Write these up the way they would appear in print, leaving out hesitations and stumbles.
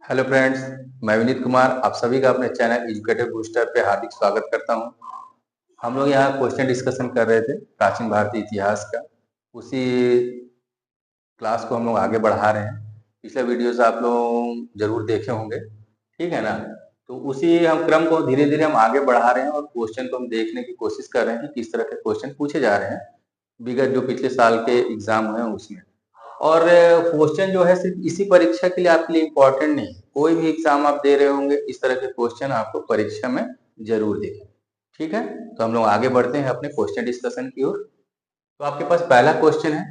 Hello friends, मैं विनीत कुमार आप सभी का अपने चैनल एजुकेटिव बूस्टर पे हार्दिक स्वागत करता हूं। हम लोग यहाँ क्वेश्चन डिस्कशन कर रहे थे प्राचीन भारतीय इतिहास का। उसी क्लास को हम लोग आगे बढ़ा रहे हैं। पिछले वीडियोस आप लोग जरूर देखे होंगे, ठीक है ना। तो उसी हम क्रम को धीरे धीरे हम आगे बढ़ा रहे हैं और क्वेश्चन को हम देखने की कोशिश कर रहे हैं कि किस तरह के क्वेश्चन पूछे जा रहे हैं विगत जो पिछले साल के एग्जाम हुए हैं उसमें। और क्वेश्चन जो है सिर्फ इसी परीक्षा के लिए आपके लिए इम्पोर्टेंट नहीं है, कोई भी एग्जाम आप दे रहे होंगे इस तरह के क्वेश्चन आपको परीक्षा में जरूर दिखे। ठीक है, तो हम लोग आगे बढ़ते हैं अपने क्वेश्चन डिस्कशन की ओर। तो आपके पास पहला क्वेश्चन है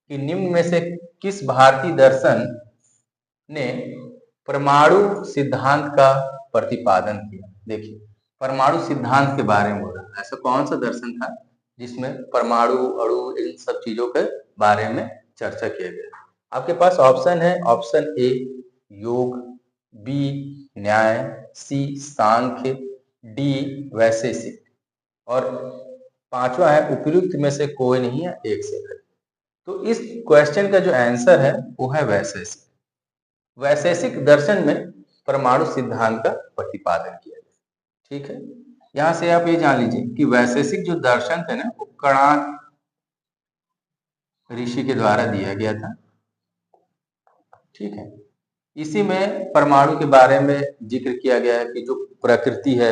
कि निम्न में से किस भारतीय दर्शन ने परमाणु सिद्धांत का प्रतिपादन किया। देखिए, परमाणु सिद्धांत के बारे में बोल रहा है, ऐसा कौन सा दर्शन था जिसमें परमाणु अणु इन सब चीजों के बारे में चर्चा किया गया। आपके पास ऑप्शन है, ऑप्शन ए योग, बी न्याय, सी सांख्य, डी वैशेषिक और पांचवा है उपयुक्त में से कोई नहीं है, एक से अधिक। तो इस क्वेश्चन का जो आंसर है वो है वैशेषिक। वैशेषिक दर्शन में परमाणु सिद्धांत का प्रतिपादन किया गया। ठीक है, यहां से आप ये जान लीजिए कि वैशेषिक जो दर्शन थे ना वो कणाद ऋषि के द्वारा दिया गया था। ठीक है, इसी में परमाणु के बारे में जिक्र किया गया है कि जो प्रकृति है,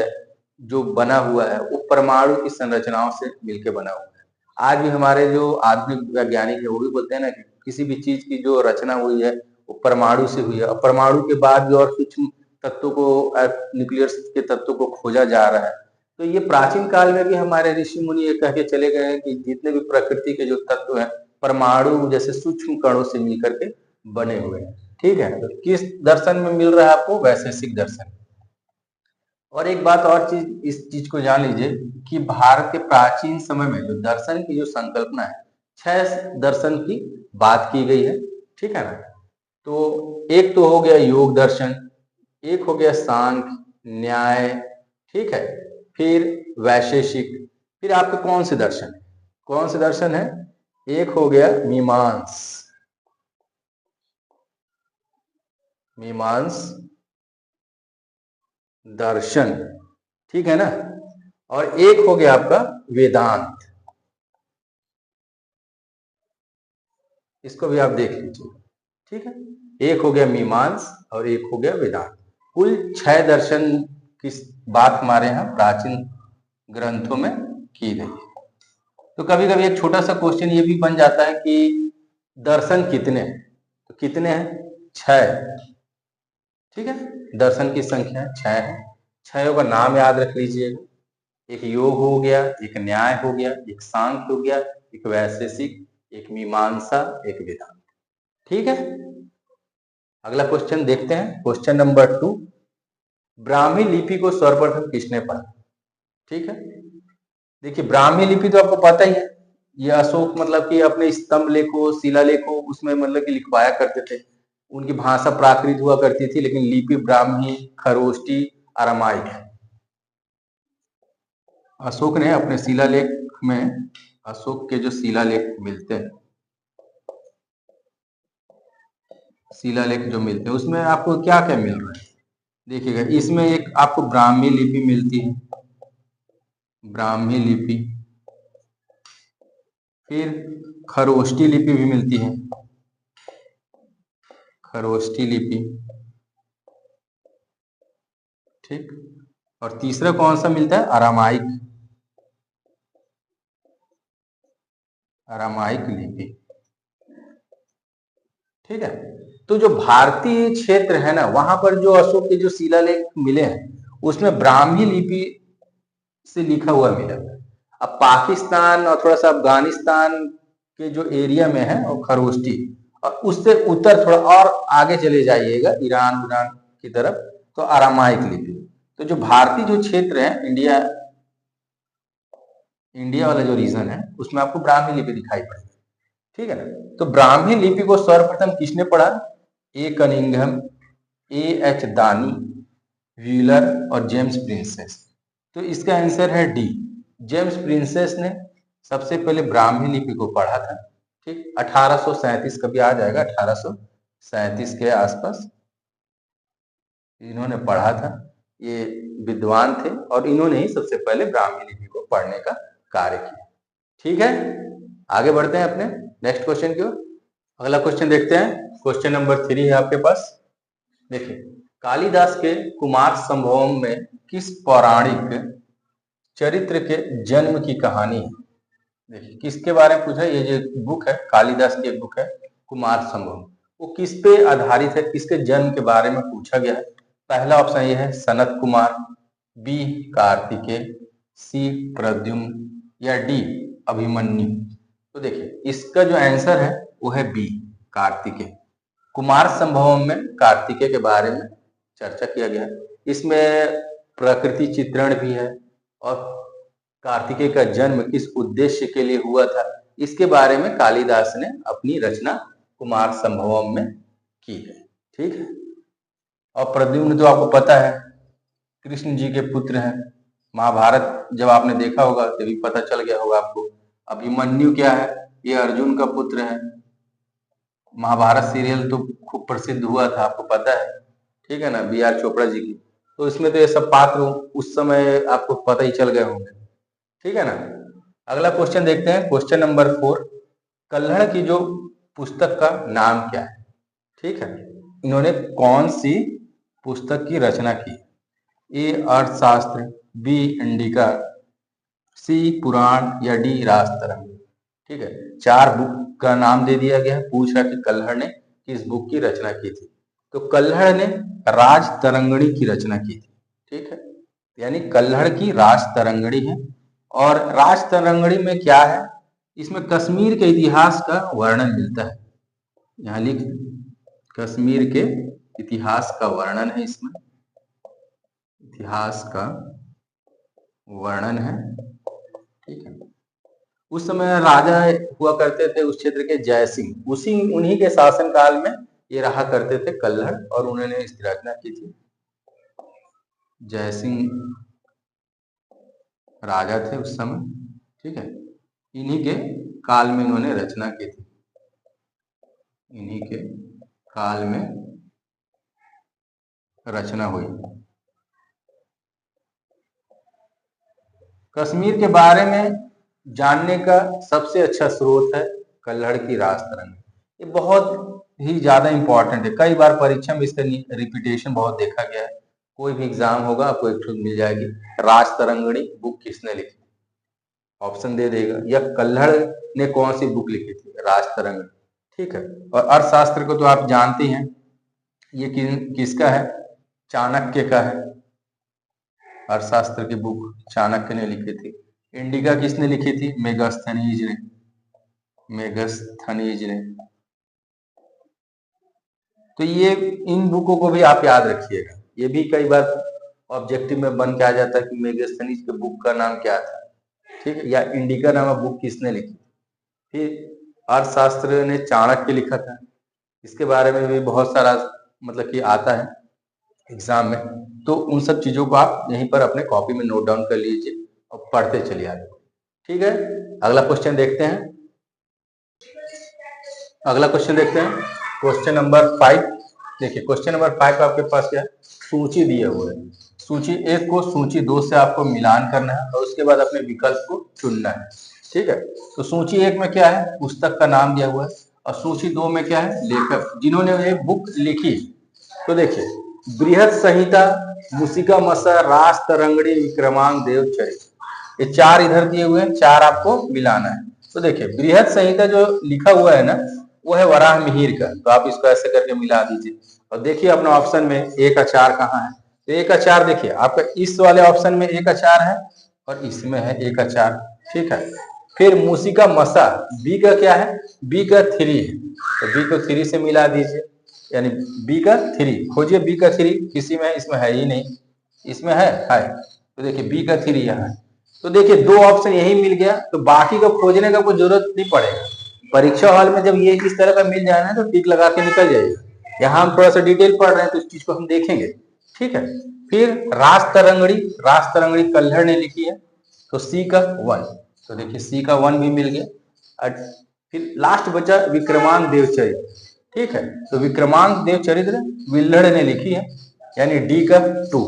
जो बना हुआ है वो परमाणु की संरचनाओं से मिलकर बना हुआ है। आज भी हमारे जो आधुनिक वैज्ञानिक है वो भी बोलते हैं ना कि किसी भी चीज की जो रचना हुई है वो परमाणु से हुई है और परमाणु के बाद भी और सूक्ष्म तत्वों को, न्यूक्लियर के तत्वों को खोजा जा रहा है। तो ये प्राचीन काल में भी हमारे ऋषि मुनि ये कह के चले गए हैं कि जितने भी प्रकृति के जो तत्व हैं परमाणु जैसे सूक्ष्म कणों से मिलकर के बने हुए हैं। ठीक है, तो किस दर्शन में मिल रहा है आपको? वैशेषिक दर्शन। और एक बात और चीज, इस चीज को जान लीजिए कि भारत के प्राचीन समय में जो दर्शन की जो संकल्पना है, 6 दर्शन की बात की गई है। ठीक है ना। तो एक तो हो गया योग दर्शन, एक हो गया सांख्य न्याय, ठीक है, फिर वैशेषिक, फिर आपके कौन से दर्शन है? कौन से दर्शन है? एक हो गया मीमांस, मीमांस दर्शन, ठीक है ना। और एक हो गया आपका वेदांत, इसको भी आप देख लीजिए। ठीक है, एक हो गया मीमांस और एक हो गया वेदांत। कुल 6 दर्शन की बात हमारे यहाँ प्राचीन ग्रंथों में की गई है। तो कभी कभी एक छोटा सा क्वेश्चन ये भी बन जाता है कि दर्शन कितने हैं? तो कितने हैं? 6। ठीक है, दर्शन की संख्या 6 है। 6 का नाम याद रख लीजिएगा। एक योग हो गया, एक न्याय हो गया, एक सांख्य हो गया, एक वैशेषिक, एक मीमांसा, एक वेदांत। ठीक है, अगला क्वेश्चन देखते हैं। क्वेश्चन नंबर 2, ब्राह्मी लिपि को सर्वप्रथम किसने पढ़ा? ठीक है, देखिए ब्राह्मी लिपि तो आपको पता ही है, ये अशोक मतलब कि अपने स्तंभ लेखों शिलालेखों उसमें मतलब कि लिखवाया करते थे। उनकी भाषा प्राकृत हुआ करती थी, लेकिन लिपि ब्राह्मी, खरोष्टी, अरामाइक है। अशोक ने अपने शिलालेख में, अशोक के जो शिलालेख मिलते हैं, शिलालेख जो मिलते हैं उसमें आपको क्या क्या मिल रहा है? देखिएगा, इसमें एक आपको ब्राह्मी लिपि मिलती है, ब्राह्मी लिपि, फिर खरोष्टी लिपि भी मिलती है, खरोष्टी लिपि। ठीक, और तीसरा कौन सा मिलता है? अरामाइक, अरामाइक लिपि। ठीक है, तो जो भारतीय क्षेत्र है ना वहां पर जो अशोक के जो शिलालेख मिले हैं उसमें ब्राह्मी लिपि से लिखा हुआ मिला है। अब पाकिस्तान और थोड़ा सा अफगानिस्तान के जो एरिया में है वो खरोष्टी, और उससे उत्तर थोड़ा और आगे चले जाइएगा ईरान ईरान की तरफ तो अरामाइक लिपि। तो जो भारतीय जो क्षेत्र है इंडिया, इंडिया वाला जो रीजन है उसमें आपको ब्राह्मी लिपि दिखाई पड़ेगी। ठीक है ना। तो ब्राह्मी लिपि को सर्वप्रथम किसने पढ़ा? ए कनिंघम, ए एच दानी, व्हीलर और जेम्स प्रिंसेस। तो इसका आंसर है डी, जेम्स प्रिंसेस ने सबसे पहले ब्राह्मी लिपि को पढ़ा था। ठीक, 1837 कभी आ जाएगा, 1837 के आसपास। इन्होंने पढ़ा था, ये विद्वान थे और इन्होंने ही सबसे पहले ब्राह्मी लिपि को पढ़ने का कार्य किया। ठीक है, आगे बढ़ते हैं अपने नेक्स्ट क्वेश्चन की ओर। अगला क्वेश्चन देखते हैं, क्वेश्चन नंबर 3 है आपके पास। देखिए, कालिदास के कुमार संभवम में किस पौराणिक चरित्र के जन्म की कहानी है? देखिए, किसके बारे में पूछा? ये जो बुक है, कालिदास की एक बुक है कुमार संभवम, वो किस पे आधारित है, किसके जन्म के बारे में पूछा गया है? पहला ऑप्शन ये है सनत कुमार, बी कार्तिकेय, सी प्रद्युम्न या डी अभिमन्यु। तो देखिए, इसका जो आंसर है वो है बी कार्तिकेय। कुमार संभवम में कार्तिकेय के बारे में चर्चा किया गया है। इसमें प्रकृति चित्रण भी है और कार्तिकेय का जन्म किस उद्देश्य के लिए हुआ था, इसके बारे में कालिदास ने अपनी रचना कुमार संभवम में की है। ठीक है, और प्रद्युम्न तो आपको पता है कृष्ण जी के पुत्र हैं। महाभारत जब आपने देखा होगा तभी पता चल गया होगा आपको। अभिमन्यु क्या है? ये अर्जुन का पुत्र है। महाभारत सीरियल तो खूब प्रसिद्ध हुआ था, आपको पता है, ठीक है ना, बी.आर. चोपड़ा जी की। तो इसमें तो ये सब पात्र उस समय आपको पता ही चल गए होंगे। ठीक है ना। अगला क्वेश्चन देखते हैं, क्वेश्चन नंबर 4। कल्हड़ की जो पुस्तक का नाम क्या है? ठीक है, इन्होंने कौन सी पुस्तक की रचना की? ए अर्थशास्त्र, बी इंडिका, सी पुराण या डी राजतरंग। ठीक है, 4 बुक का नाम दे दिया गया है। पूछ रहा कि कल्हड़ ने किस बुक की रचना की थी? तो कल्हड़ ने राजतरंगिणी की रचना की थी। ठीक है, यानी कल्हड़ की राजतरंगिणी है। और राजतरंगिणी में क्या है? इसमें कश्मीर के इतिहास का वर्णन मिलता है। यहाँ लिख, कश्मीर के इतिहास का वर्णन है, इसमें इतिहास का वर्णन है। ठीक है, उस समय राजा हुआ करते थे उस क्षेत्र के जयसिंह, उन्हीं के शासन काल में ये रहा करते थे कल्हड़, और उन्होंने इसकी रचना की थी। जयसिंह राजा थे उस समय। ठीक है, इन्हीं के काल में इन्होंने रचना की थी, इन्हीं के काल में रचना हुई। कश्मीर के बारे में जानने का सबसे अच्छा स्रोत है कल्हड़ की राजतरंग। ये बहुत ही ज्यादा इंपॉर्टेंट है, कई बार परीक्षा में इसका रिपीटेशन बहुत देखा गया है। कोई भी एग्जाम होगा आपको एक ठोक मिल जाएगी, राजतरंगिणी बुक किसने लिखी, ऑप्शन दे देगा, या कल्हड़ ने कौन सी बुक लिखी थी, राजतरंगिणी। ठीक है, और अर्थशास्त्र को तो आप जानते हैं, ये किसका है? चाणक्य का है। अर्थशास्त्र की बुक चाणक्य ने लिखी थी। इंडिका किसने लिखी थी? मेगास्थनीज ने, मेगास्थनीज ने। तो ये इन बुकों को भी आप याद रखिएगा, ये भी कई बार ऑब्जेक्टिव में बन के आ जाता है कि मेगास्थनीज के बुक का नाम क्या था। ठीक है, या इंडिका नामक बुक किसने लिखी। फिर अर्थशास्त्र ने चाणक्य लिखा था, इसके बारे में भी बहुत सारा मतलब कि आता है एग्जाम में। तो उन सब चीजों को आप यहीं पर अपने कॉपी में नोट डाउन कर लीजिए और पढ़ते चलिए आगे। ठीक है, अगला क्वेश्चन देखते हैं। अगला क्वेश्चन देखते हैं, क्वेश्चन नंबर 5। देखिए, क्वेश्चन नंबर 5 आपके पास क्या है? सूची दिए हुए है। सूची 1 को सूची 2 से आपको मिलान करना है और उसके बाद अपने विकल्प को चुनना है। ठीक है, तो सूची 1 में क्या है? पुस्तक का नाम दिया हुआ है, और सूची 2 में क्या है? लेखक जिन्होंने ये बुक लिखी। तो देखिए, बृहत संहिता, मूषिका मसर, राजतरंगिणी, विक्रमांक देव चरित, ये 4 इधर दिए हुए हैं, 4 आपको मिलाना है। तो देखिए, बृहत संहिता जो लिखा हुआ है ना, वो है वराह मिहिर का, तो आप इसको ऐसे करके मिला दीजिए। और देखिए अपना ऑप्शन में ए का 4 कहाँ है? तो ए का 4 देखिए आपका इस वाले ऑप्शन में ए का 4 है और इसमें है ए का 4। ठीक है, फिर मूषिका मसा, बी का क्या है? बी का 3 है, तो बी को 3 से मिला दीजिए, यानी बी का 3 खोजिए। बी का 3 किसी में है? इसमें है ही नहीं, इसमें है। तो देखिए बी का 3 यहाँ है। तो देखिए 2 ऑप्शन यही मिल गया, तो बाकी को खोजने का कोई जरूरत नहीं पड़ेगा। परीक्षा हॉल में जब ये इस तरह का मिल जाए ना तो टिक लगा के निकल जाएगा। यहाँ हम थोड़ा सा डिटेल पढ़ रहे हैं तो इस चीज को हम देखेंगे। ठीक है, फिर राजतरंगिणी, राजतरंगिणी कल्हड़ ने लिखी है, तो सी का 1, तो देखिए सी का 1 भी मिल गया। फिर लास्ट बचा विक्रमांक देवचरित्र। ठीक है, तो विक्रमांक देवचरित्र विल्हड़ ने लिखी है, यानी डी का 2।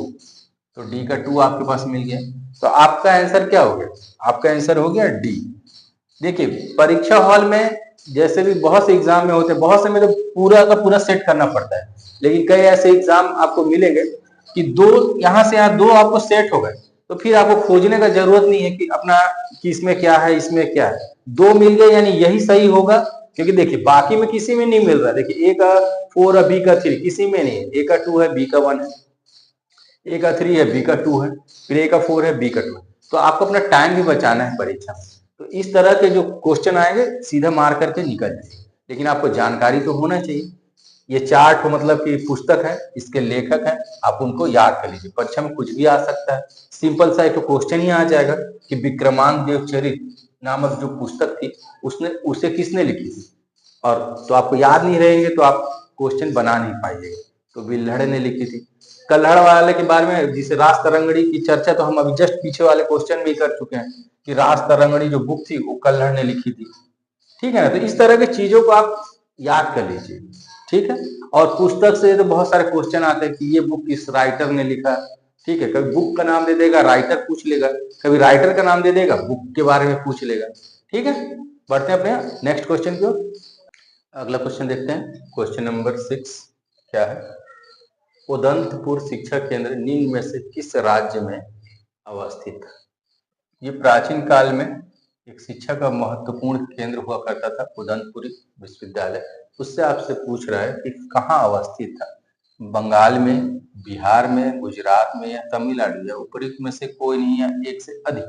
तो डी का 2 आपके पास मिल गया। तो आपका आंसर क्या हो गया? आपका आंसर हो गया डी। देखिए परीक्षा हॉल में जैसे भी बहुत से एग्जाम में होते हैं, बहुत से में तो पूरा का पूरा सेट करना पड़ता है, लेकिन कई ऐसे एग्जाम आपको मिलेंगे कि दो यहाँ से यहाँ दो आपको सेट हो गए, तो फिर आपको खोजने का जरूरत नहीं है कि अपना कि इसमें क्या है इसमें क्या है, दो मिल गए यानी यही सही होगा। क्योंकि देखिए बाकी में किसी में नहीं मिल रहा, देखिए ए का 4 है बी का 3 किसी में नहीं है, ए का 2 है बी का 1 है, ए का 3 है बी का 2 है, फिर ए का 4 है बी का 2 है। तो आपको अपना टाइम भी बचाना है परीक्षा में। तो इस तरह के जो क्वेश्चन आएंगे सीधा मार करके निकल जाएंगे, लेकिन आपको जानकारी तो होना चाहिए। ये 4 मतलब कि पुस्तक है, इसके लेखक हैं, आप उनको याद कर लीजिए। परीक्षा में कुछ भी आ सकता है, सिंपल सा एक क्वेश्चन ही आ जाएगा कि विक्रमांक देवचरित नामक जो पुस्तक थी उसने उसे किसने लिखी थी, और तो आपको याद नहीं रहेंगे तो आप क्वेश्चन बना नहीं पाइएगा। तो बिल्हड़ ने लिखी थी। कल्हड़ वाले के बारे में जिसे रास तरंगड़ी की चर्चा तो हम अभी जस्ट पीछे वाले क्वेश्चन में कर चुके हैं कि रास तरंगड़ी जो बुक थी वो कल्हड़ ने लिखी थी। ठीक है ना? तो इस तरह की चीजों को आप याद कर लीजिए। ठीक है। और पुस्तक से तो बहुत सारे क्वेश्चन आते हैं कि ये बुक किस राइटर ने लिखा। ठीक है, कभी बुक का नाम दे देगा, राइटर पूछ लेगा, कभी राइटर का नाम दे देगा, बुक के बारे में पूछ लेगा। ठीक है, बढ़ते हैं अपने नेक्स्ट क्वेश्चन की ओर। अगला क्वेश्चन देखते हैं, क्वेश्चन नंबर 6 क्या है? उदंतपुर शिक्षा केंद्र निम्न में से किस राज्य में अवस्थित है? ये प्राचीन काल में एक शिक्षा का महत्वपूर्ण केंद्र हुआ करता था, उदंतपुरी विश्वविद्यालय। उससे आपसे पूछ रहा है कि कहाँ अवस्थित था? बंगाल में, बिहार में, गुजरात में या तमिलनाडु या उपयुक्त में से कोई नहीं या एक से अधिक।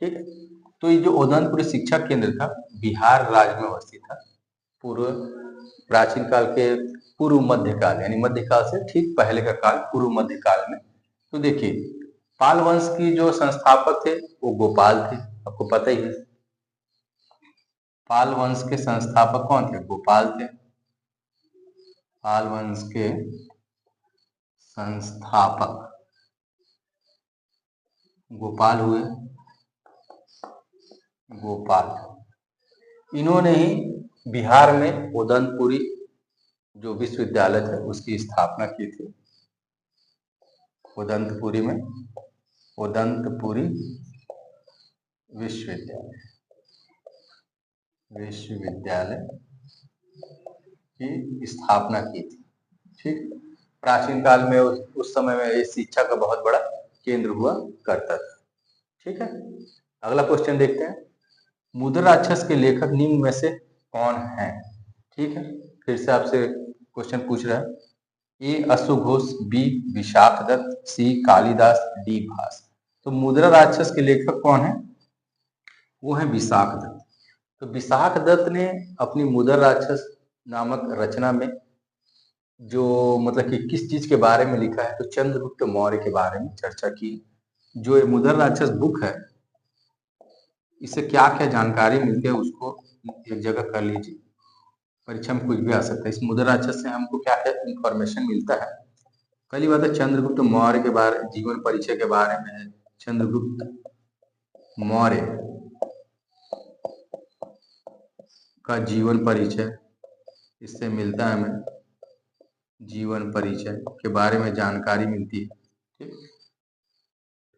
ठीक है, तो ये जो उदंतपुरी शिक्षा केंद्र था बिहार राज्य में अवस्थित था। पूर्व प्राचीन काल के पूर्व मध्यकाल यानी मध्यकाल से ठीक पहले का काल पूर्व मध्यकाल में। तो देखिए पाल वंश की जो संस्थापक थे वो गोपाल थे, आपको पता ही है। पाल वंश के संस्थापक कौन थे? गोपाल थे। पाल वंश के संस्थापक गोपाल हुए। गोपाल इन्होंने ही बिहार में उदंतपुरी जो विश्वविद्यालय था उसकी स्थापना की थी। उदंतपुरी में उदंतपुरी विश्वविद्यालय की स्थापना की थी। ठीक, प्राचीन काल में उस समय में इस शिक्षा का बहुत बड़ा केंद्र हुआ करता था। ठीक है, अगला क्वेश्चन देखते हैं, मुद्रा राक्षस के लेखक निम्न में से कौन है? ठीक है, फिर से आपसे क्वेश्चन पूछ रहा है, ए अश्वघोष, बी विशाखदत्त, सी कालिदास, डी भास। तो मुद्रा राक्षस के लेखक कौन है? वो है विशाखदत्त। तो विशाखदत्त ने अपनी मुद्रा राक्षस नामक रचना में जो मतलब कि किस चीज के बारे में लिखा है, तो चंद्रगुप्त मौर्य के बारे में चर्चा की। जो ये मुद्रा राक्षस बुक है इससे क्या क्या जानकारी मिलती है उसको एक जगह कर लीजिए, परीक्षा में कुछ भी आ सकता है। इस मुद्रा राक्षस से हमको क्या क्या इंफॉर्मेशन मिलता है? पहली बात है चंद्रगुप्त मौर्य के बारे जीवन परिचय के बारे में है। चंद्रगुप्त मौर्य का जीवन परिचय इससे मिलता है, हमें जीवन परिचय के बारे में जानकारी मिलती है। ठीक,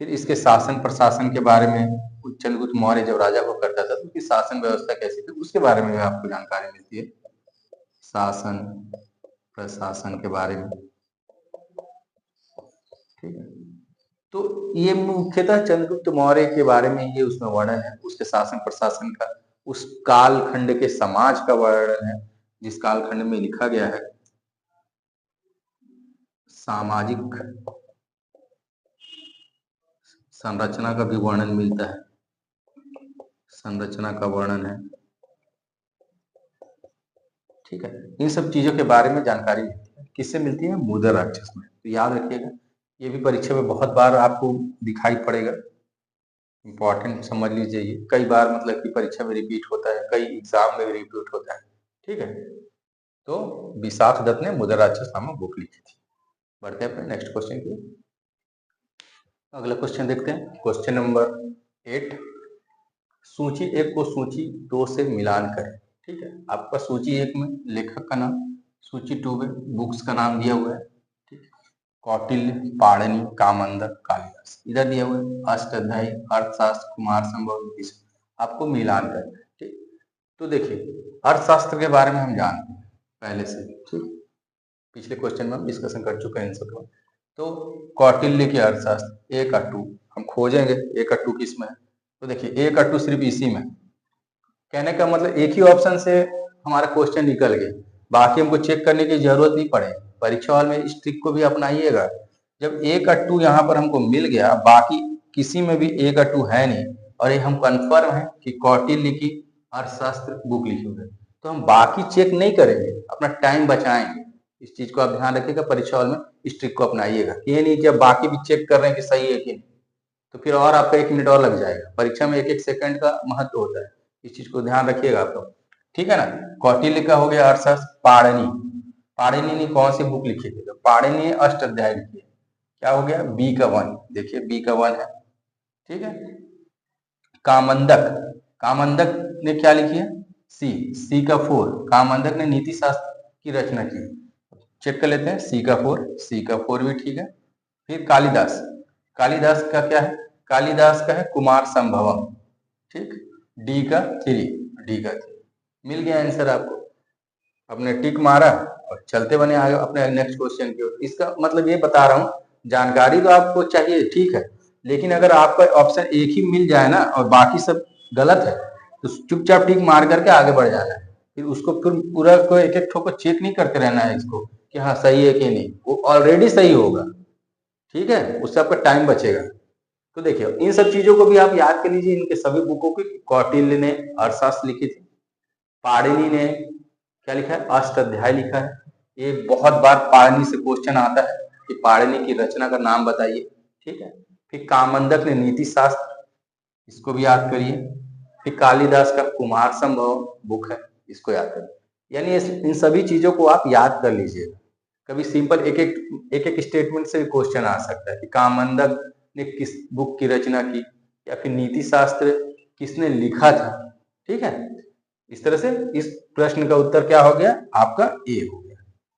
फिर इसके शासन प्रशासन के बारे में, चंद्रगुप्त मौर्य जब राजा को करता था तो उसकी शासन व्यवस्था कैसी थी उसके बारे में आपको जानकारी मिलती है, शासन प्रशासन के बारे में। ठीक है, तो ये मुख्यतः चंद्रगुप्त मौर्य के बारे में ये उसमें वर्णन है, उसके शासन प्रशासन का, उस कालखंड के समाज का वर्णन है जिस कालखंड में लिखा गया है। सामाजिक संरचना का भी वर्णन मिलता है, संरचना का वर्णन है। ठीक है, इन सब चीजों के बारे में जानकारी किससे मिलती है? मुद्रा राक्षस में। तो याद रखिएगा, ये भी परीक्षा में बहुत बार आपको दिखाई पड़ेगा, इंपॉर्टेंट समझ लीजिए। ये कई बार मतलब कि परीक्षा में रिपीट होता है, कई एग्जाम में भी रिपीट होता है। ठीक है, तो विशाखदत्त ने मुद्रा राक्षस नामक बुक लिखी थी। बढ़ते हैं अपने नेक्स्ट क्वेश्चन की। अगला क्वेश्चन देखते हैं, क्वेश्चन नंबर 8, सूची 1 को सूची 2 से मिलान करें। ठीक है, आपका सूची 1 में लेखक का नाम, सूची 2 में बुक्स का नाम दिया हुआ है। ठीक, कौटिल्य, पाणिनि, कामंदक, कालिदास। इधर दिए हुए अष्टाध्यायी, अर्थशास्त्र, कुमार संभव, आपको मिलान करना है। ठीक, तो देखिए अर्थशास्त्र के बारे में हम जानते हैं पहले से, ठीक, पिछले क्वेश्चन में हम डिस्कशन कर चुके हैं इन सब। तो कौटिल्य के अर्थशास्त्र 1 और 2 हम खोजेंगे, 1 और 2 किस में है। तो देखिए 1 और 2 सिर्फ इसी में, कहने का मतलब एक ही ऑप्शन से हमारा क्वेश्चन निकल गया, बाकी हमको चेक करने की जरूरत नहीं पड़ेगी। परीक्षा हॉल में इस ट्रिक को भी अपनाइएगा। जब 1 और 2 यहाँ पर हमको मिल गया, बाकी किसी में भी 1 और 2 है नहीं, और ये हम कंफर्म है कि कौटिल्य की अर्थशास्त्र बुक लिखी हुई है, तो हम बाकी चेक नहीं करेंगे, अपना टाइम बचाएंगे। इस चीज को आप ध्यान रखिएगा, परीक्षा हॉल में इस ट्रिक को अपनाइएगा। ये नहीं कि अब बाकी भी चेक कर रहे हैं कि सही है कि नहीं, तो फिर और आपका 1 मिनट और लग जाएगा। परीक्षा में 1-1 सेकंड का महत्व होता है, इस चीज को ध्यान रखिएगा आप लोग, ठीक है ना। कौटिल्य का हो गया अर्थशास्त्र। पाणिनि ने कौन सी बुक लिखी थी, तो पाणिनि ने अष्टाध्यायी लिखी है। क्या हो गया, बी का 1, देखिए बी का 1 है, ठीक है। कामंदक ने क्या लिखी है, सी का 4। कामंदक ने नीति शास्त्र की रचना की, चेक कर लेते हैं। सी का 4 भी ठीक है। फिर कालिदास का क्या है, कालिदास का है कुमार संभवम, ठीक। डी का 3 मिल गया आंसर आपको, अपने टिक मारा और चलते बने आगे अपने नेक्स्ट क्वेश्चन की ओर। इसका मतलब ये बता रहा हूँ, जानकारी तो आपको चाहिए, ठीक है, लेकिन अगर आपका ऑप्शन एक ही मिल जाए ना और बाकी सब गलत है, तो चुपचाप टिक मार करके आगे बढ़ जाना है। फिर उसको फिर पूरा को एक एक ठोको चेक नहीं करते रहना है इसको कि हाँ सही है कि नहीं, वो ऑलरेडी सही होगा, ठीक है, उससे आपका टाइम बचेगा। तो देखिए इन सब चीजों को भी आप याद कर लीजिए, इनके सभी बुकों की। कौटिल्य ने अर्थशास्त्र लिखी थी, पाणिनि ने क्या लिखा है, अष्टाध्यायी लिखा है। ये बहुत बार पाणिनि से क्वेश्चन आता है कि पाणिनि की रचना का नाम बताइए, ठीक है। फिर कामंदक ने नीति शास्त्र, इसको भी याद करिए। फिर कालिदास का कुमार संभव बुक है, इसको याद करिए। यानी इन सभी चीजों को आप याद कर लीजिएगा। कभी सिंपल एक एक स्टेटमेंट से भी क्वेश्चन आ सकता है कि कामंदक ने किस बुक की रचना की, या फिर नीति शास्त्र किसने लिखा था, ठीक है। इस तरह से इस प्रश्न का उत्तर क्या हो गया, आपका ए हो गया,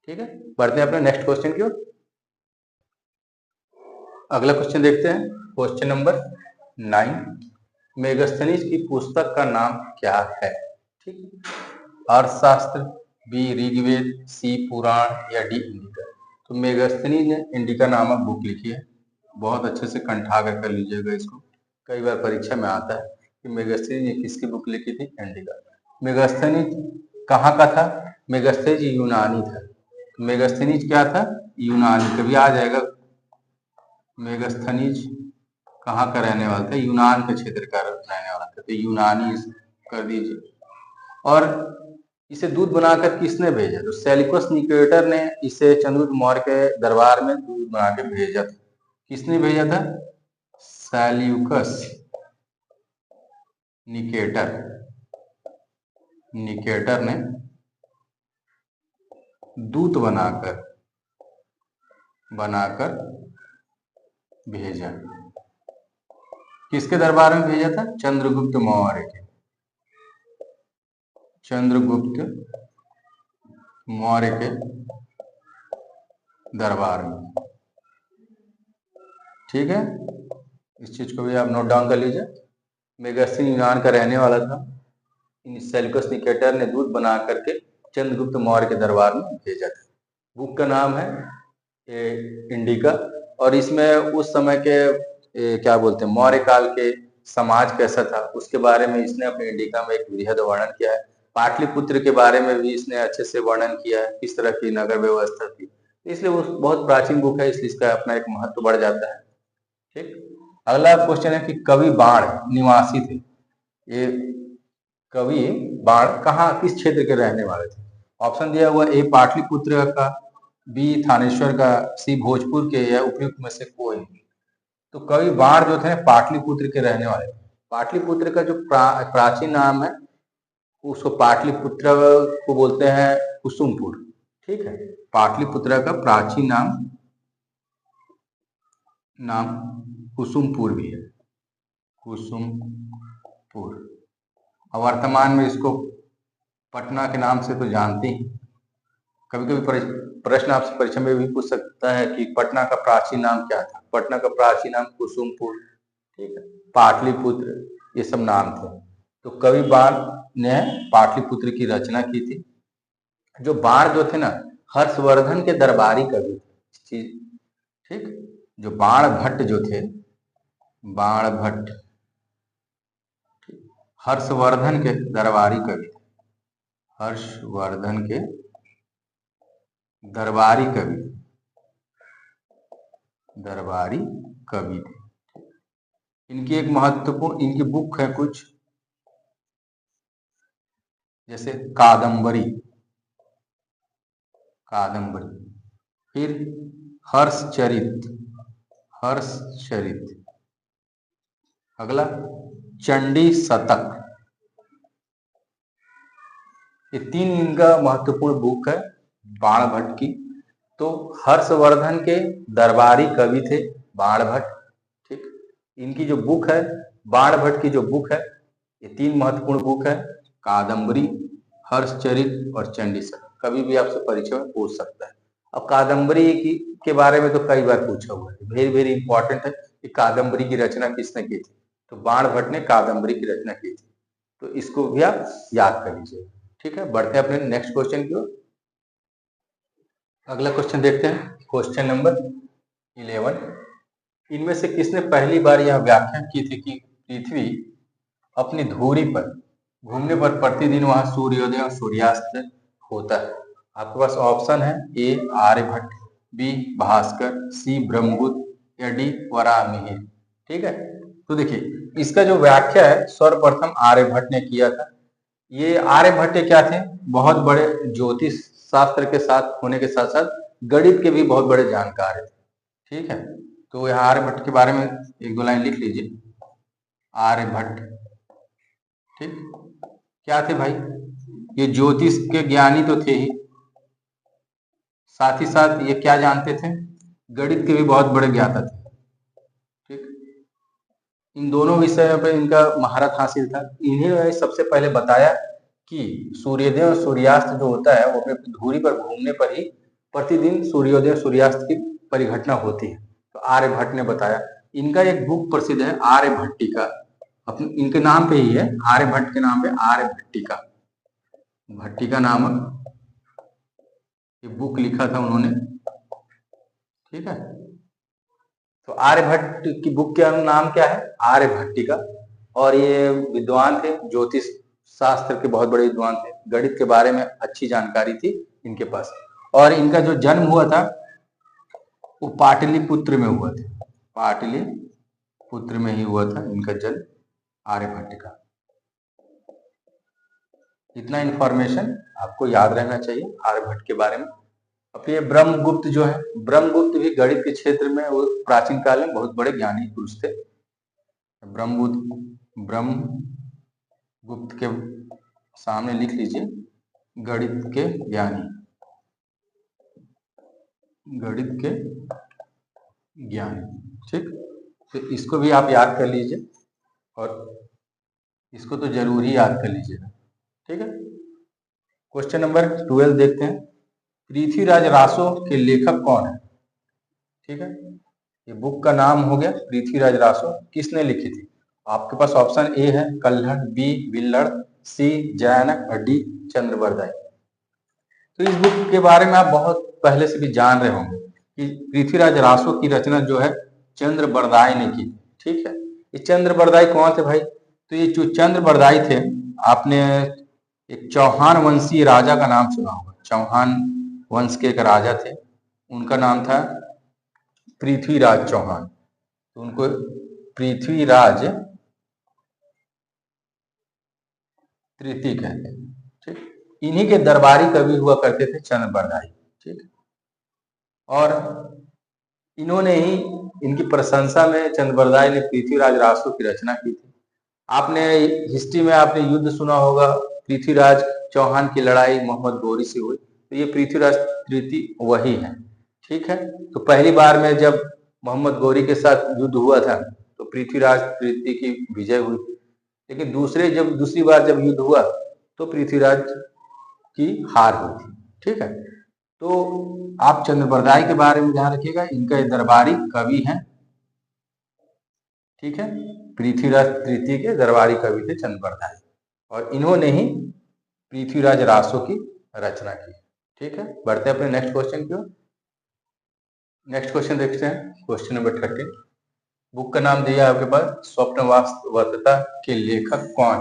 ठीक है। बढ़ते हैं अपने नेक्स्ट क्वेश्चन की ओर। अगला क्वेश्चन देखते हैं, क्वेश्चन नंबर 9। मेगास्थनीज की पुस्तक का नाम क्या है, ठीक। अर्थशास्त्र, बी ऋग्वेद, सी पुराण, या डी इंडिका। तो मेगास्थनीज ने इंडिका नामक बुक लिखी है, बहुत अच्छे से कंठा कर लीजिएगा इसको, कई बार परीक्षा में आता है कि मेगास्थनीज ने किसकी बुक लिखी थी, इंडिका। मेगास्थनीज कहाँ का था, मेगास्थनीज यूनानी था। मेगास्थनीज क्या था, यूनानी। कभी आ जाएगा मेगास्थनीज कहाँ का रहने वाला था, यूनान के क्षेत्र का रहने वाला था, तो यूनानी कर दीजिए। और इसे दूध बनाकर किसने भेजा, तो सेल्यूकस निकेटर ने इसे चंद्रगुप्त मौर्य के दरबार में दूध बना के भेजा था। किसने भेजा था, सेल्यूकस निकेटर ने दूत बनाकर भेजा। किसके दरबार में भेजा था, चंद्रगुप्त मौर्य के दरबार में, ठीक है। इस चीज को भी आप नोट डाउन कर लीजिए। मेगास्थनीज यूनान का रहने वाला था, सेल्यूकस निकेटर ने दूत बना करके चंद्रगुप्त मौर्य के दरबार में भेजा था। बुक का नाम है इंडिका, और इसमें उस समय के क्या बोलते हैं, मौर्य काल के समाज कैसा था उसके बारे में इसने अपने इंडिका में एक वृहद वर्णन किया है। पाटलिपुत्र के बारे में भी इसने अच्छे से वर्णन किया है, किस तरह की नगर व्यवस्था थी, इसलिए वो बहुत प्राचीन बुक है, इसलिए इसका अपना एक महत्व बढ़ जाता है, ठीक। अगला क्वेश्चन है कि कवि बाण निवासी थे। ये कवि बाण कहाँ, किस क्षेत्र के रहने वाले थे। ऑप्शन दिया हुआ, ए पाटलिपुत्र का, बी थानेश्वर का, सी भोजपुर के, या उपयुक्त में से कोई। तो कवि बाण जो थे पाटलिपुत्र के रहने वाले थे। पाटलिपुत्र का जो प्राचीन नाम है उसको पाटलिपुत्र को बोलते हैं कुसुमपुर, ठीक है। पाटलिपुत्र का प्राचीन नाम कुसुमपुर भी है, कुसुमपुर। और वर्तमान में इसको पटना के नाम से तो जानते ही, कभी कभी प्रश्न आपसे परीक्षा में भी पूछ सकता है कि पटना का प्राचीन नाम क्या था। पटना का प्राचीन नाम कुसुमपुर, ठीक है, पाटलिपुत्र, ये सब नाम थे। तो कवि बाण ने पाटलिपुत्र की रचना की थी। जो बाण जो थे ना, हर्षवर्धन के दरबारी कवि थे, ठीक। जो बाण भट्ट जो थे, बाण भट्ट हर्षवर्धन के दरबारी कवि थे, हर्षवर्धन के दरबारी कवि थे, दरबारी कवि थे। इनकी एक महत्वपूर्ण इनकी बुक है कुछ, जैसे कादम्बरी, कादम्बरी, फिर हर्षचरित, हर्षचरित, अगला चंडी शतक। ये तीन इनका महत्वपूर्ण बुक है बाण भट्ट की। तो हर्षवर्धन के दरबारी कवि थे बाण भट्ट, ठीक। इनकी जो बुक है, बाण भट्ट की जो बुक है, ये तीन महत्वपूर्ण बुक है, कादम्बरी, हर्षचरित और चंडी शतक। कभी भी आपसे परीक्षा में पूछ सकता है। अब कादम्बरी के बारे में तो कई बार पूछा हुआ है, वेरी वेरी इंपॉर्टेंट है कि कादम्बरी की रचना किसने की थी। तो बाण भट्ट ने कादम्बरी की रचना की थी, तो इसको भी आप याद कर लीजिए, ठीक है। बढ़ते हैं अपने नेक्स्ट क्वेश्चन की ओर। अगला क्वेश्चन देखते हैं, क्वेश्चन नंबर 11। इनमें से किसने पहली बार यह व्याख्या की थी कि पृथ्वी अपनी धुरी पर घूमने पर प्रतिदिन वहां सूर्योदय और सूर्यास्त होता है। आपके पास ऑप्शन है, ए आर्यभट्ट, बी भास्कर, सी ब्रह्मगुप्त या डी वराहमिहिर, ठीक है। तो देखिए, इसका जो व्याख्या है सर्वप्रथम आर्यभट्ट ने किया था। ये आर्यभट्ट क्या थे, बहुत बड़े ज्योतिष शास्त्र के साथ होने के साथ साथ गणित के भी बहुत बड़े जानकार थे, ठीक है। तो यहाँ आर्यभट्ट के बारे में एक दो लाइन लिख लीजिए। आर्यभट्ट, ठीक, क्या थे भाई, ये ज्योतिष के ज्ञानी तो थे ही, साथ ही साथ ये क्या जानते थे, गणित के भी बहुत बड़े ज्ञाता थे, ठीक। इन दोनों विषयों पर इनका महारत हासिल था। इन्हें सबसे पहले बताया कि सूर्योदय और सूर्यास्त जो होता है वो अपने धुरी पर घूमने पर ही प्रतिदिन सूर्योदय और सूर्यास्त की परिघटना होती है। तो आर्यभट्ट ने बताया। इनका एक बुक प्रसिद्ध है आर्यभट्टिका, अपने इनके नाम पे ही है, आर्यभट्ट के नाम पे आर्यभट्टिका, भट्टिका नामक ये बुक लिखा था उन्होंने, ठीक है। तो आर्यभट्ट की बुक का नाम क्या है, आर्यभट्टिका। और ये विद्वान थे, ज्योतिष शास्त्र के बहुत बड़े विद्वान थे, गणित के बारे में अच्छी जानकारी थी इनके पास। और इनका जो जन्म हुआ था वो पाटलिपुत्र में हुआ था, पाटलिपुत्र में ही हुआ था इनका जन्म, आर्यभट्ट का। इतना इंफॉर्मेशन आपको याद रहना चाहिए आर्यभट्ट के बारे में। अब ये ब्रह्मगुप्त जो है, ब्रह्मगुप्त भी गणित के क्षेत्र में वो प्राचीन काल में बहुत बड़े ज्ञानी पुरुष थे। ब्रह्मगुप्त के सामने लिख लीजिए, गणित के ज्ञानी, गणित के ज्ञानी, ठीक। तो इसको भी आप याद कर लीजिए और इसको तो जरूर ही याद कर लीजिएगा, ठीक है। क्वेश्चन नंबर 12 देखते हैं, पृथ्वीराज रासो के लेखक कौन है, ठीक है। ये बुक का नाम हो गया पृथ्वीराज रासो, किसने लिखी थी। आपके पास ऑप्शन ए है कल्हड़, बी बिल्लड़, सी जैनक और डी चंद्रबरदाई। तो इस बुक के बारे में आप बहुत पहले से भी जान रहे होंगे कि पृथ्वीराज रासो की रचना जो है चंद्रबरदाई ने की, ठीक है। ये चंद्रबरदाई कौन थे भाई, तो ये जो चंद्रबरदाई थे, आपने एक चौहान वंशीय राजा का नाम सुना होगा, चौहान वंश के एक राजा थे, उनका नाम था पृथ्वीराज चौहान। तो उनको पृथ्वीराज तृतीय कहते हैं, ठीक। इन्हीं के दरबारी कवि हुआ करते थे चंद्रबरदाई, ठीक। और इन्होंने ही, इनकी प्रशंसा में चंद्रबरदाई ने पृथ्वीराज रासो की रचना की थी। आपने हिस्ट्री में आपने युद्ध सुना होगा, पृथ्वीराज चौहान की लड़ाई मोहम्मद गौरी से हुई, तो ये पृथ्वीराज तृतीय वही है, ठीक है। तो पहली बार में जब मोहम्मद गौरी के साथ युद्ध हुआ था तो पृथ्वीराज तृतीय की विजय हुई, लेकिन दूसरी बार जब युद्ध हुआ तो पृथ्वीराज की हार हुई थी, ठीक है। तो आप चंद्रबरदाई के बारे में ध्यान रखिएगा, इनका दरबारी कवि हैं, ठीक है। पृथ्वीराज तृतीय के दरबारी कवि थे चंद्रबरदाई, और इन्होंने ही पृथ्वीराज रासो की रचना की, ठीक है। बढ़ते हैं अपने नेक्स्ट क्वेश्चन की ओर। नेक्स्ट क्वेश्चन देखते हैं, क्वेश्चन नंबर 13। बुक का नाम दिया है आपके पास, स्वप्न वास्तवता के लेखक कौन,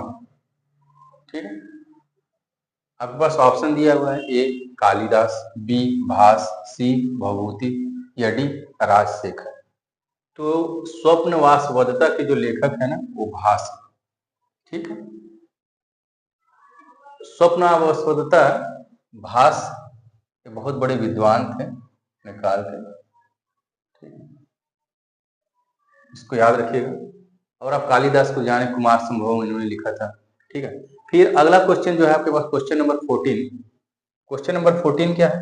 ठीक है। आपके पास ऑप्शन दिया हुआ है, ए कालिदास, बी भास, सी भभूति, या डी राजशेखर। तो स्वप्न वास्तवता के जो लेखक है ना वो भास, ठीक है। स्वप्न वास्तवता भास बहुत बड़े विद्वान थे अपने काल के, ठीक है, इसको याद रखिएगा। और आप कालिदास को जाने, कुमार संभव इन्होंने लिखा था, ठीक है। फिर अगला क्वेश्चन जो है आपके पास, क्वेश्चन नंबर 14। क्वेश्चन नंबर 14 क्या है,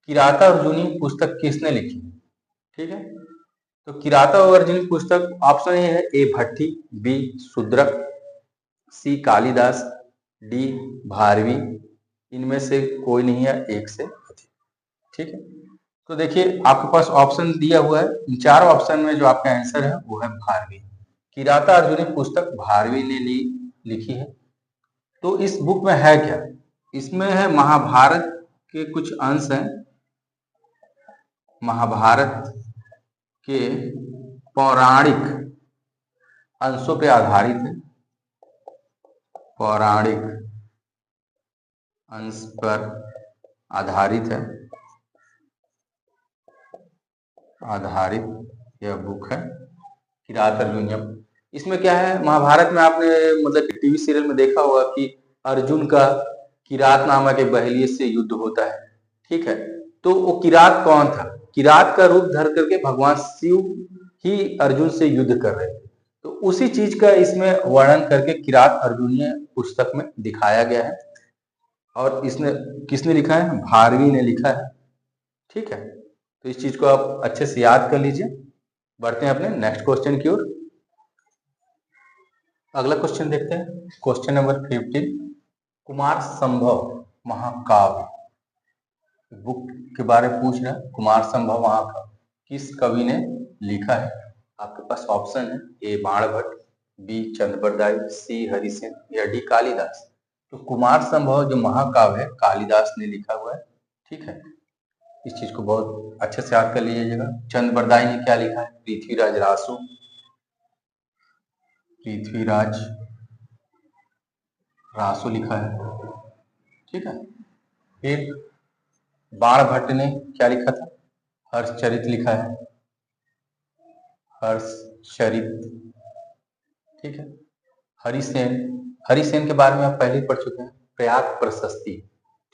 किराता अर्जुनी पुस्तक किसने लिखी, ठीक है। तो किराता अर्जुनी पुस्तक ऑप्शन ए है, ए भट्टी, बी शूद्रक, सी कालिदास, डी भारवी। इनमें से कोई नहीं है, एक से अधिक, ठीक है। तो देखिए आपके पास ऑप्शन दिया हुआ है, इन चार ऑप्शन में जो आपका आंसर है वो है भारवी। किराता अर्जुनी पुस्तक भारवी ने लिखी है। तो इस बुक में है क्या, इसमें है महाभारत के कुछ अंश हैं, महाभारत के पौराणिक अंशों पे आधारित है, पौराणिक अंश पर आधारित है, आधारित यह बुक है किरात अर्जुनियम। इसमें क्या है, महाभारत में आपने मतलब कि टीवी सीरियल में देखा होगा कि अर्जुन का किरात नामक एक बहेलिये से युद्ध होता है, ठीक है। तो वो किरात कौन था, किरात का रूप धर करके भगवान शिव ही अर्जुन से युद्ध कर रहे थे। तो उसी चीज का इसमें वर्णन करके किरात अर्जुनीय पुस्तक में दिखाया गया है, और इसने किसने लिखा है, भारवी ने लिखा है, ठीक है। तो इस चीज को आप अच्छे से याद कर लीजिए। बढ़ते हैं अपने नेक्स्ट क्वेश्चन की ओर। अगला क्वेश्चन देखते हैं, क्वेश्चन नंबर 15। कुमार संभव महाकाव्य बुक के बारे में पूछ रहा है, कुमार संभव महाकाव्य किस कवि ने लिखा है। आपके पास ऑप्शन है, ए बाणभट्ट, बी चंद्रबरदाई, सी हरिसेन, या डी कालिदास। तो कुमार संभव जो महाकाव्य है कालिदास ने लिखा हुआ है, ठीक है। इस चीज को बहुत अच्छे से याद कर लीजिएगा। चंद्रबरदाई ने क्या लिखा है, पृथ्वीराज रासो, पृथ्वीराज रासो लिखा है, ठीक है। फिर बाणभट्ट ने क्या लिखा था, हर्षचरित लिखा है, हर्षचरित, ठीक है। हरिसेन, हरिसेन के बारे में आप पहले ही पढ़ चुके हैं, प्रयाग प्रशस्ति,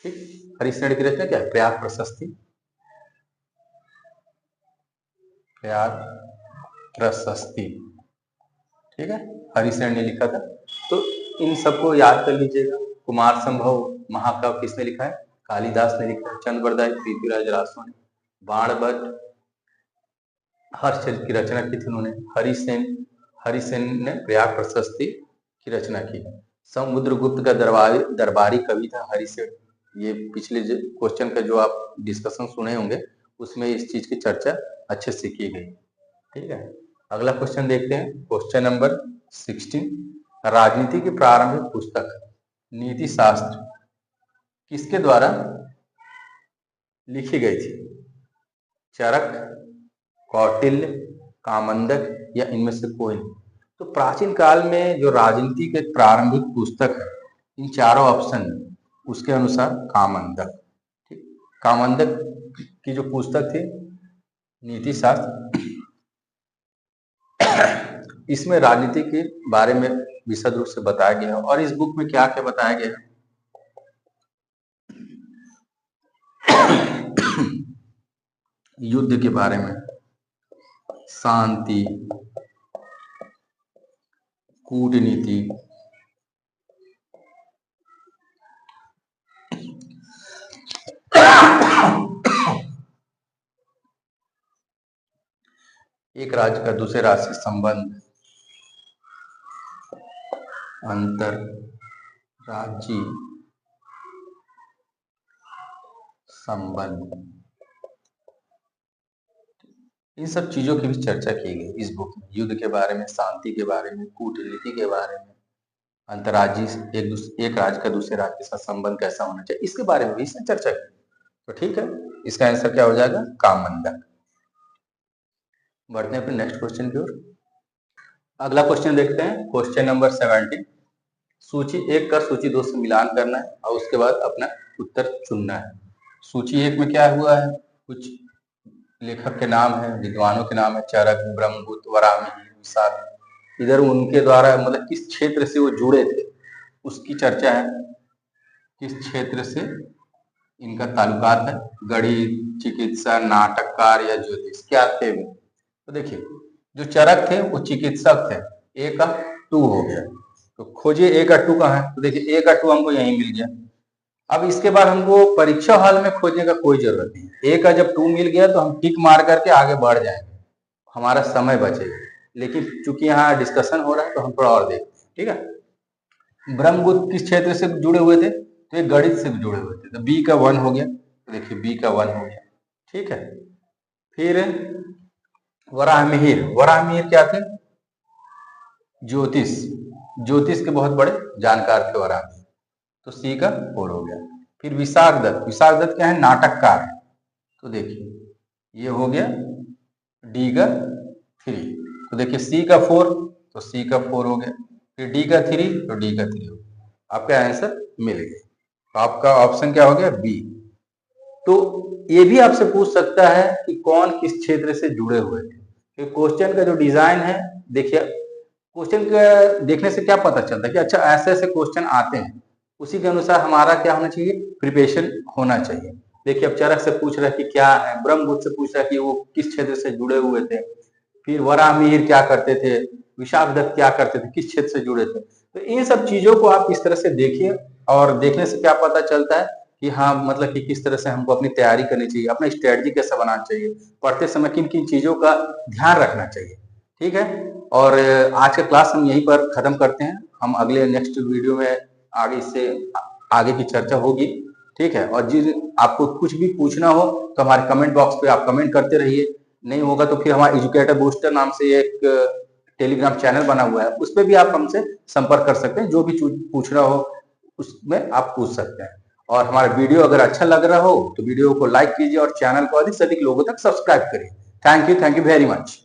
ठीक। हरिसेन की रचना क्या है, प्रयाग प्रशस्ति, प्रयाग प्रशस्ति, ठीक है, हरिसेन ने लिखा था। तो इन सबको याद कर लीजिएगा। कुमार संभव महाकाव्य किसने लिखा है, कालिदास ने लिखा है। चंद्रबरदाई पृथ्वीराज रासो ने, बाणभट्ट हर्षचरित की रचना की थी उन्होंने, हरिसेन, हरिसेन ने प्रयाग प्रशस्ति की रचना की। समुद्रगुप्त का दरबारी कवि था हरिसेन। ये पिछले क्वेश्चन का जो आप डिस्कशन सुने होंगे उसमें इस चीज की चर्चा अच्छे से की गई, ठीक है। अगला क्वेश्चन देखते हैं, क्वेश्चन नंबर 16। राजनीति की प्रारंभिक पुस्तक नीति शास्त्र किसके द्वारा लिखी गई थी, चरक, कौटिल्य, कामंदक, या इनमें से कोई नहीं। तो प्राचीन काल में जो राजनीति के प्रारंभिक पुस्तक है इन चारों ऑप्शन में, उसके अनुसार कामंदक, ठीक। कामंदक की जो पुस्तक थी नीति शास्त्र, इसमें राजनीति के बारे में विशद रूप से बताया गया है। और इस बुक में क्या क्या बताया गया है, युद्ध के बारे में, शांति, कूटनीति, एक राज्य का दूसरे राज्य से संबंध, अंतर राज्यीय संबंध, इन सब चीजों की भी चर्चा की गई इस बुक में। युद्ध के बारे में, शांति के बारे में, कूटनीति के बारे में, अंतर्राज्यीय एक राज्य का दूसरे राज्य के साथ संबंध कैसा होना चाहिए, इसके बारे में भी इसने चर्चा की। तो ठीक है, इसका आंसर क्या हो जाएगा? कामबंधक। बढ़ते हैं फिर नेक्स्ट क्वेश्चन की ओर। अगला क्वेश्चन देखते हैं, क्वेश्चन नंबर 17। सूची 1 का सूची 2 से मिलान करना है और उसके बाद अपना उत्तर चुनना है। सूची 1 में क्या हुआ है? कुछ लेखक के नाम है, विद्वानों के नाम है, चरक, ब्रह्मगुप्त, वराहमिहिर, विशाख। इधर उनके द्वारा मतलब किस क्षेत्र से वो जुड़े थे उसकी चर्चा है, किस क्षेत्र से इनका ताल्लुकात है, गणित, चिकित्सा, नाटककार या ज्योतिष, क्या थे वो? तो देखिए, जो चरक थे वो चिकित्सक थे। ए का 2 हो गया, तो खोजिए ए का 2 कहाँ है? तो देखिए ए का 2 हमको यहीं मिल गया। अब इसके बाद हमको परीक्षा हॉल में खोजने का कोई जरूरत नहीं। ए का जब 2 मिल गया तो हम टिक मार करके आगे बढ़ जाएंगे, हमारा समय बचेगा। लेकिन चूंकि यहाँ डिस्कशन हो रहा है तो हम थोड़ा और देखते हैं, ठीक है। ब्रह्मगुप्त किस क्षेत्र से जुड़े हुए थे? तो ये गणित से जुड़े हुए थे, तो बी का 1 हो गया। तो देखिए बी का 1 हो गया, ठीक है। फिर वराहमिहिर, वराहमिहिर क्या थे? ज्योतिष, ज्योतिष के बहुत बड़े जानकार थे वराहमिहिर, तो सी का 4 हो गया। फिर विशाख दत्त, विशाख दत्त क्या है? नाटककार है, तो देखिए ये हो गया डी का 3। तो देखिए सी का 4, तो सी का 4 हो गया। फिर डी का 3, तो डी का 3 हो गया। आपका आंसर मिल गया, तो आपका ऑप्शन क्या हो गया? बी। तो ये भी आपसे पूछ सकता है कि कौन किस क्षेत्र से जुड़े हुए थे। तो क्वेश्चन का जो डिजाइन है, देखिए क्वेश्चन का देखने से क्या पता चलता है कि अच्छा ऐसे ऐसे क्वेश्चन आते हैं, उसी के अनुसार हमारा क्या होना चाहिए? प्रिपरेशन होना चाहिए। देखिए अब चरक से पूछ रहा है कि क्या है, ब्रह्मगुप्त से पूछ रहा है कि वो किस क्षेत्र से जुड़े हुए थे, फिर वराहमिहिर क्या करते थे, विशाख दत्त क्या करते थे, किस क्षेत्र से जुड़े थे। तो इन सब चीजों को आप इस तरह से देखिए, और देखने से क्या पता चलता है कि हाँ मतलब कि किस तरह से हमको अपनी तैयारी करनी चाहिए, अपना स्ट्रेटजी कैसा बनाना चाहिए, पढ़ते समय किन किन चीजों का ध्यान रखना चाहिए, ठीक है। और आज का क्लास हम यहीं पर खत्म करते हैं। हम अगले नेक्स्ट वीडियो में आगे इससे आगे की चर्चा होगी, ठीक है। और जिस आपको कुछ भी पूछना हो तो हमारे कमेंट बॉक्स पे आप कमेंट करते रहिए। नहीं होगा तो फिर हमारा एजुकेटर बूस्टर नाम से एक टेलीग्राम चैनल बना हुआ है, उस पर भी आप हमसे संपर्क कर सकते हैं। जो भी पूछना हो उसमें आप पूछ सकते हैं। और हमारा वीडियो अगर अच्छा लग रहा हो तो वीडियो को लाइक कीजिए और चैनल को अधिक से अधिक लोगों तक सब्सक्राइब करिए। Thank you very much.